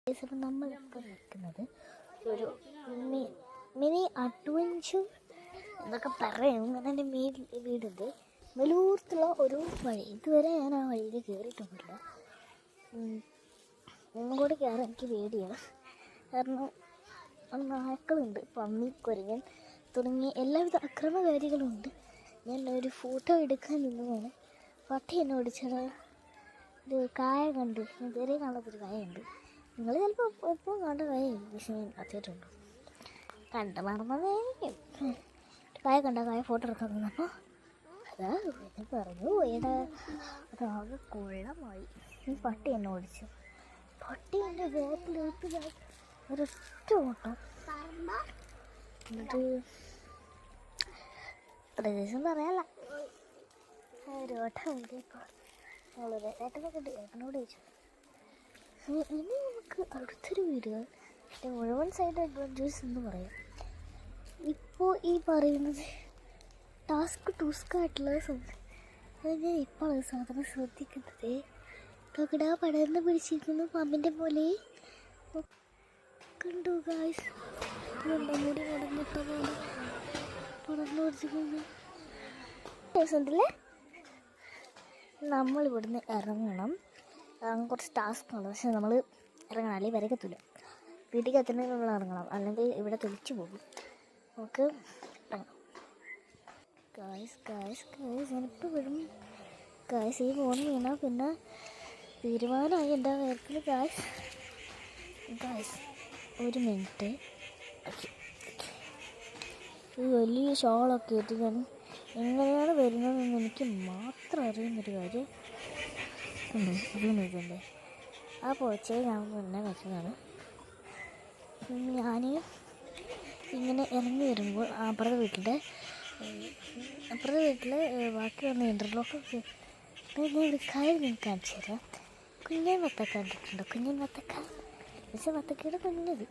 അപ്പം നമ്മളിപ്പോൾ നിൽക്കുന്നത് ഒരു മിനി അഡ്വഞ്ചർ എന്നൊക്കെ പറയും. അങ്ങനെ എൻ്റെ വീടുണ്ട് വെലൂർത്തുള്ള ഒരു വഴി. ഇതുവരെ ഞാൻ ആ വഴിയിൽ കയറിയിട്ടൊന്നുമില്ല. ഒന്നും കൂടി കയറാൻ എനിക്ക് പേടിയാണ്. കാരണം നായ്ക്കളുണ്ട്, പന്നി, കുരങ്ങൻ തുടങ്ങിയ എല്ലാവിധ അക്രമകാരികളുണ്ട്. ഞാൻ ഒരു ഫോട്ടോ എടുക്കാൻ നിന്നതാണ്. പട്ടി എന്നെ ഓടിച്ചത് ഒരു കായ കണ്ടു. ഇതുവരെ കാണാത്തൊരു കായുണ്ട്. നിങ്ങൾ ചിലപ്പോൾ എപ്പോഴും കണ്ട കായായിരിക്കും, പക്ഷേ ഞാൻ ആദ്യമായിട്ടുണ്ട്. കണ്ട മറന്നതായിരിക്കും. കായ കണ്ട കായ ഫോട്ടോ എടുക്കാൻ നിന്നപ്പോൾ അതാ എന്നെ പറഞ്ഞു പോയടാ. അതാകെ കൊള്ളമായി. ഈ പട്ടി എന്നെ ഓടിച്ചു. പട്ടി എൻ്റെ ബാക്കിലേക്ക് ഒരൊറ്റ ഓട്ടം. എന്നിട്ട് പ്രദേശം പറയാല്ല, ഒരു ഓട്ടം ഓടിയപ്പോൾ വളരെ ഏട്ടനൊക്കെ ഉണ്ട്. ഏട്ടനോട് ചോദിച്ചു ഇനി നമുക്ക് അടുത്തൊരു വീഡിയോ മുഴുവൻ സൈഡ് അഡ്വഞ്ചേഴ്സ് എന്ന് പറയാം. ഇപ്പോൾ ഈ പറയുന്നത് ടൂസ്കായിട്ടുള്ള അത് ഞാൻ ഇപ്പോൾ സാധനം ശ്രദ്ധിക്കുന്നത്. പകടാ പടർന്ന് പിടിച്ചിരിക്കുന്നു പാമ്പിൻ്റെ പോലെ. കണ്ടു ഗായ്സ്, മുടി മുടങ്ങിട്ട പോലെ പടർന്ന് പിടിച്ചിരിക്കുന്നു. ദിവസത്തിലെ നമ്മളിവിടുന്ന് ഇറങ്ങണം. കുറച്ച് ടാസ്ക്കാണ്, പക്ഷെ നമ്മൾ ഇറങ്ങണം, അല്ലെങ്കിൽ വരക്കത്തില്ല. വീട്ടിലേക്ക് എത്തണമെങ്കിൽ നമ്മൾ ഇറങ്ങണം, അല്ലെങ്കിൽ ഇവിടെ തെളിച്ചു പോകും. നമുക്ക് ഇറങ്ങാം. ഞാനിപ്പോൾ വരും ഗായ്സ്. ഈ ഫോൺ വീണാൽ പിന്നെ തീരുമാനമായി എൻ്റെ കാര്യത്തിൽ. ഗായ്സ് ഒരു മിനിറ്റ്. ഈ വലിയ ഷോളൊക്കെ ഇട്ട് ഞാൻ എങ്ങനെയാണ് വരുന്നതെന്ന് എനിക്ക് മാത്രം അറിയുന്നൊരു കാര്യം ഇതുണ്ട്. ആ പോച്ചയെ ഞാൻ മുന്നേ വെച്ചതാണ്. ഞാൻ ഇങ്ങനെ ഇറങ്ങി വരുമ്പോൾ അപ്പുറത്തെ വീട്ടിൽ ബാക്കി വന്ന ഇൻ്റർലോക്കൊക്കെ ഞാൻ എടുക്കാതെ നിങ്ങൾക്ക് കാണിച്ചു തരാം. കുഞ്ഞൻ വത്തക്ക കണ്ടിട്ടുണ്ടോ? കുഞ്ഞൻ വത്തക്ക പക്ഷേ വത്തക്കയുടെ കുഞ്ഞത്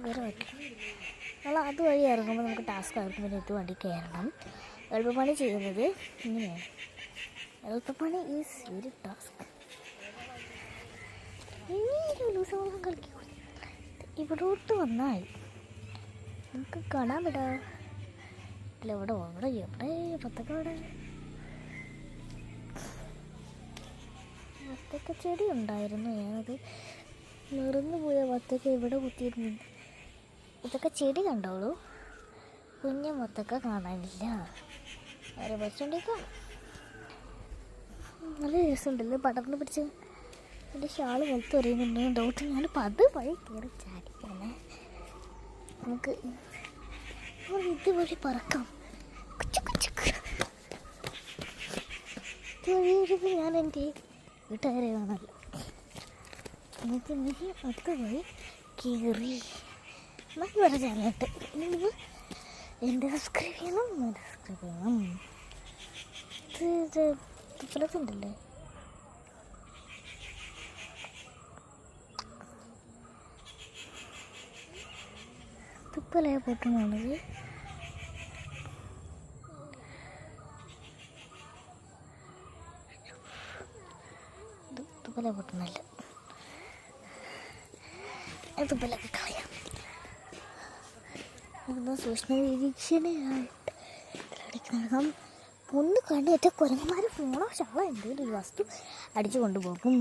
വേറെ വയ്ക്കും. നമ്മൾ അതുവഴി ഇറങ്ങുമ്പോൾ നമുക്ക് ടാസ്ക് ആയിരിക്കും. പിന്നെ ഇത് വണ്ടി കയറണം. എളുപ്പപ്പണി ചെയ്യുന്നത് ഇങ്ങനെയാണ്. എളുപ്പപ്പണി ഈസ് വെരി ടാസ്ക്. ദിവസം കളിക്കും. ഇവിടോട്ട് വന്നാൽ നമുക്ക് കാണാൻ വിടാ. ഇല്ല, എവിടെ വത്തക്ക വത്തക്ക ചെടി ഉണ്ടായിരുന്നു. ഞാനത് നിറഞ്ഞു പോയ വത്തക്ക ഇവിടെ കുത്തിയിരുന്നു. ഇതൊക്കെ ചെടി കണ്ടോളൂ, കുഞ്ഞ വത്തക്ക കാണാനില്ല. വേറെ ബസ്സുണ്ടേക്കാം. നല്ല രസമുണ്ടല്ലോ പടർന്ന് പിടിച്ച്. എൻ്റെ ഷാള് വെളുത്ത് എറിയുന്നുണ്ട് ഡൗട്ട്. ഞാനിപ്പോൾ അത് വഴി കയറി ചാടിക്കാനെ. നമുക്ക് ഇതുവഴി പറക്കാം. ഇതുവഴി ഞാൻ എൻ്റെ വീട്ടുകാരെ കാണല്ലോ. എന്നിട്ട് എനിക്ക് അതുവഴി കയറി നല്ല ചാനലിട്ട് എൻ്റെ സബ്സ്ക്രൈബ് ചെയ്യണം. ഇത് തുപ്പലത്തുണ്ടല്ലേ. തുപ്പലയെ പൊട്ടുന്നുള്ളത് തുപ്പല പൊട്ടുന്നല്ല. തുപ്പലൊക്കെ കളയാം. സൂക്ഷ്മ നിരീക്ഷണയായിട്ട് നടക്കാം. ഒന്ന് കണ്ടുവച്ച കുരങ്ങന്മാർ ഫോണോ ഷാളോ എന്തെങ്കിലും ഒരു വസ്തു അടിച്ചു കൊണ്ടുപോകും.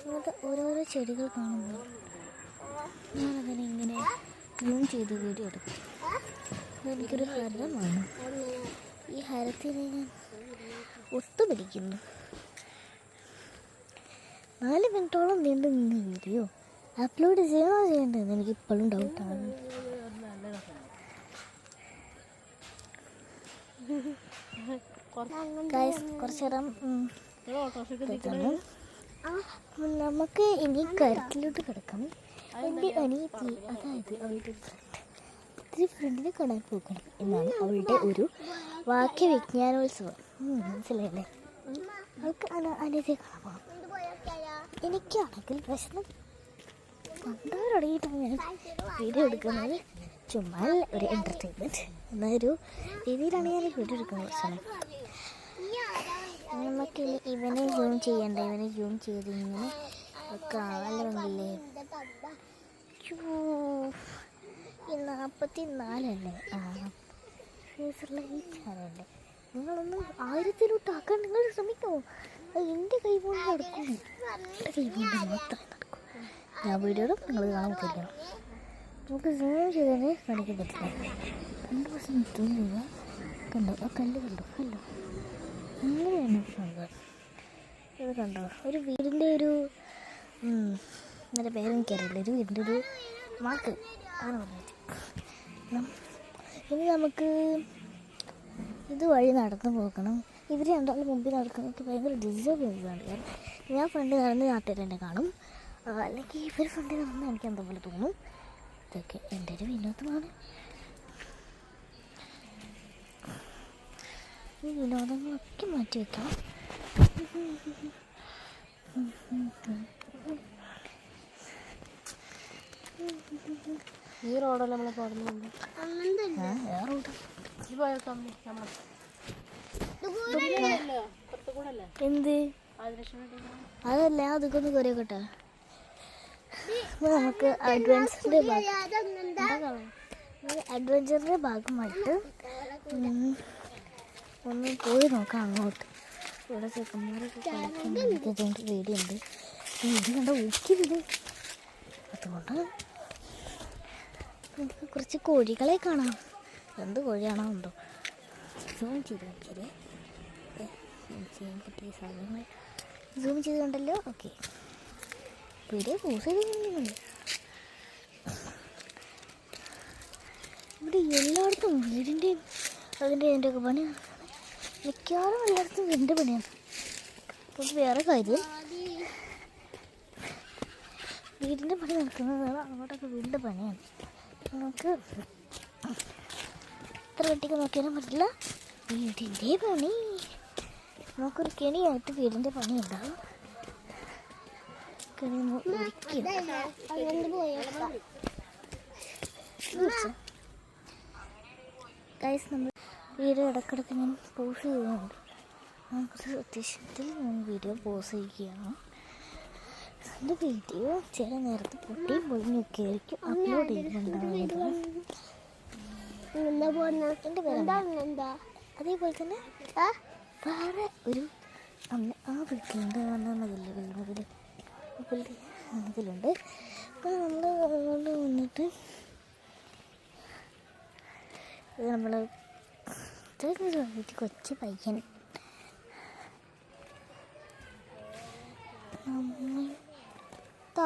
ഇങ്ങനത്തെ ഓരോരോ ചെടികൾ കാണുമ്പോൾ ഞാനതിനെ ഇങ്ങനെ സൂം ചെയ്ത് വീഡിയോ എടുക്കും. എനിക്കൊരു ഹരമാണ്. ഈ ഹരത്തിനെ ഞാൻ ഒത്തുപിടിക്കുന്നു. 4 മിനിറ്റോളം നീണ്ടു നിന്ന വീഡിയോ അപ്ലോഡ് ചെയ്യേണ്ടതെന്ന് എനിക്ക് ഇപ്പോഴും ഡൗട്ടാണ്. കുറച്ച് നേരം നമുക്ക് ഇനി കരുത്തിലോട്ട് കിടക്കാം. എൻ്റെ അനിയത്തി, അതായത് അവളുടെ ഫ്രണ്ടിനെ കാണാൻ പോകണം എന്നാണ് അവളുടെ ഒരു വാക്യവിജ്ഞാനോത്സവം. മനസ്സിലായല്ലേ? അവൾക്ക് അനിയത്തിയെ കാണാൻ പോകാം. എനിക്കാണെങ്കിൽ പ്രശ്നം കണ്ടവരടങ്ങിയിട്ടാണ് ഞാൻ വീഡിയോ എടുക്കുന്നത്. ചുമ്മാ ഒരു എൻ്റർടൈൻമെൻറ്റ് എന്നൊരു രീതിയിലാണ് ഞാൻ വീഡിയോ എടുക്കുന്നത്. നമുക്ക് നമുക്കിനി ഇവനെ ജൂം ചെയ്യണ്ട. ഇവനെ ജൂം ചെയ്ത് ഇങ്ങനെ കാണല്ലേ. ഈ 44 അല്ലേ ഫേസുള്ള ഈ ചാനലല്ലേ. നിങ്ങളൊന്നും 1000 ആക്കാൻ നിങ്ങൾ ശ്രമിക്കുമോ? അത് എൻ്റെ കൈ കൊണ്ട് നടക്കുന്നു. എൻ്റെ കൈ കൊണ്ട് മാത്രമേ നടക്കൂ. ഞാൻ വീഡിയോയിലും നിങ്ങൾ കാണാൻ പറ്റില്ല. നമുക്ക് സൂം ചെയ്തേ കാണിക്കാൻ പറ്റില്ല. 2% രൂപ കണ്ടോ? ആ കല്ല് കണ്ടോ? അങ്ങനെയാണ് സംഭവം. ഇത് കണ്ടോ? ഒരു വീടിൻ്റെ ഒരു എൻ്റെ പേരെനിക്കറിയില്ല. ഒരു വീടിൻ്റെ ഒരു മാർക്ക് അങ്ങനെ പറഞ്ഞിട്ട്. ഇനി നമുക്ക് ഇതുവഴി നടന്നു പോകണം. ഇവർ രണ്ടാളും മുമ്പിൽ നടക്കുന്നത് ഭയങ്കര ഡിസ്റ്റർബൻസാണ്. കാരണം ഞാൻ ഫ്രണ്ട് നടന്ന് നാട്ടുകാർ എന്നെ കാണും, അല്ലെങ്കിൽ ഇവർ ഫ്രണ്ട് നടന്ന് എനിക്ക് എന്താ പോലെ തോന്നും. ഇതൊക്കെ എൻ്റെ ഒരു വിനോദമാണ്. ഈ വിനോദങ്ങളൊക്കെ മാറ്റി വയ്ക്കാം. ഈ റോഡല്ല നമ്മളെ പോകുന്നുണ്ട്. എന്ത് അതല്ല, അതൊക്കെ ഒന്ന് കയറിയോട്ടെ. നമുക്ക് അഡ്വഞ്ചറിൻ്റെ ഭാഗമായിട്ട് ഒന്ന് പോയി നോക്കാം അങ്ങോട്ട്. ഇവിടെ ചെക്കന്മാരൊക്കെ കളിക്കുന്നുണ്ട്. പേടിയുണ്ട്. വീട് കണ്ട ഊക്കിയത്. അതുകൊണ്ട് നമുക്ക് കുറച്ച് കോഴികളെ കാണാം. എന്ത് കോഴിയാണോ ഉണ്ടോ സൂം ചെയ്ത് നോക്കിയേ. ചെയ്യാൻ പറ്റിയ സാധനങ്ങൾ സൂം ചെയ്ത് കണ്ടല്ലോ. ഓക്കെ, വീഡിയോ പോസ് ചെയ്ത്. ഇവിടെ എല്ലായിടത്തും വീടിൻ്റെയും അതിൻ്റെയൊക്കെ പണി. മിക്കവാറും എല്ലായിടത്തും എൻ്റെ പണിയാണ്. അപ്പോൾ വേറെ കാര്യം, വീടിൻ്റെ പണി നടക്കുന്നതാണ്. അങ്ങോട്ടൊക്കെ വീടിൻ്റെ പണിയാണ്. നമുക്ക് എത്ര വെട്ടിക്ക് നോക്കിയാലും പറ്റില്ല. വീടിൻ്റെ പണി നമുക്കൊരു കെണിയായിട്ട് വീടിൻ്റെ പണി ഉണ്ടാവും. കെണി ഗൈസ്, നമ്മൾ വീഡിയോ ഇടയ്ക്കിടയ്ക്ക് ഞാൻ പോസ് ചെയ്യുന്നുണ്ട്. കുറച്ച് അത്യാവശ്യത്തിൽ ഞാൻ വീഡിയോ പോസ് ചെയ്യുകയാണ്. എൻ്റെ വീഡിയോ ചില നേരത്ത് പൊട്ടിയും പൊളിഞ്ഞൊക്കെ ആയിരിക്കും അപ്ലോഡ് ചെയ്യുന്നുണ്ടാവുന്നത്. എൻ്റെ പേരെന്താ? അതേപോലെ തന്നെ വേറെ ഒരു ആ വീട്ടിലുണ്ട് വന്നതില്ല വീണതിൽ ഇതിലുണ്ട്. അപ്പോൾ നമ്മൾ അതുകൊണ്ട് വന്നിട്ട് നമ്മൾ കൊച്ചു പയ്യൻ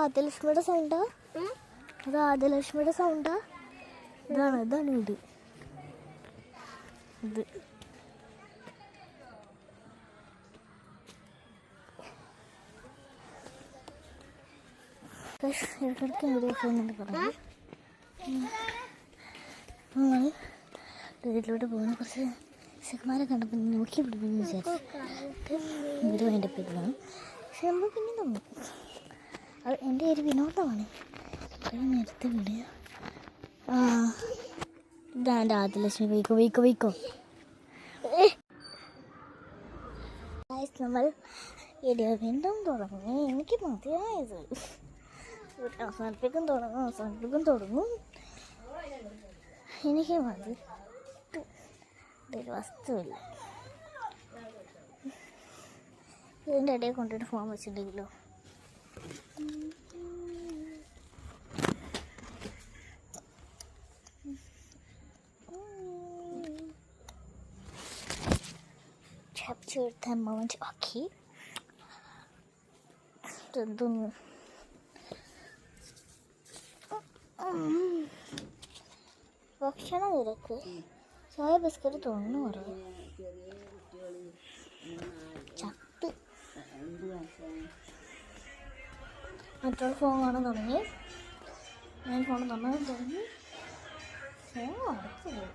ആദ്യലക്ഷ്മിയുടെ സൗണ്ടാ? അത് ആദ്യലക്ഷ്മിയുടെ സൗണ്ടാ? ഇതാണ് വീട്. ഇത് ഇടയ്ക്കിടയ്ക്ക് വീഡിയോ പോകുന്നുണ്ട്. പറഞ്ഞു നമ്മൾ വീട്ടിലോട്ട് പോകുന്ന കുറച്ച് ചെക്കന്മാരെ കണ്ടപ്പോൾ നോക്കി പിടിപ്പിന്ന് വിചാരിച്ചു വീട് അതിൻ്റെ പേരിലാണ്. പക്ഷെ നമ്മൾ പിന്നെ തോന്നും അത് എൻ്റെ ഒരു വിനോദമാണ്. ഇത്രയും നേരത്തെ വീഡിയോ ഇതാണ് എൻ്റെ ആദ്യലക്ഷ്മി. വയ്ക്കോ നമ്മൾ വീഡിയോ വീണ്ടും തുടങ്ങി. എനിക്ക് മതിയായത് അവസാനിപ്പിക്കും തുടങ്ങും. എനിക്ക് മതി. ഒരു വസ്തുവില്ല. ഇതിൻ്റെ ഇടയിൽ കൊണ്ടിട്ട് phone വെച്ചിട്ടുണ്ടെങ്കിലോ. Capture the moment. Okay. ഇതൊന്ന് ഭക്ഷണ നിരക്ക് ചായ ബിസ്ക്കറ്റ് തോന്നുന്നു കുറവ്. ചത്ത് മറ്റൊരു ഫോൺ കാണാൻ തുടങ്ങി. ഞാൻ ഫോൺ തുടങ്ങി. ഫോൺ അടച്ചു പോയി.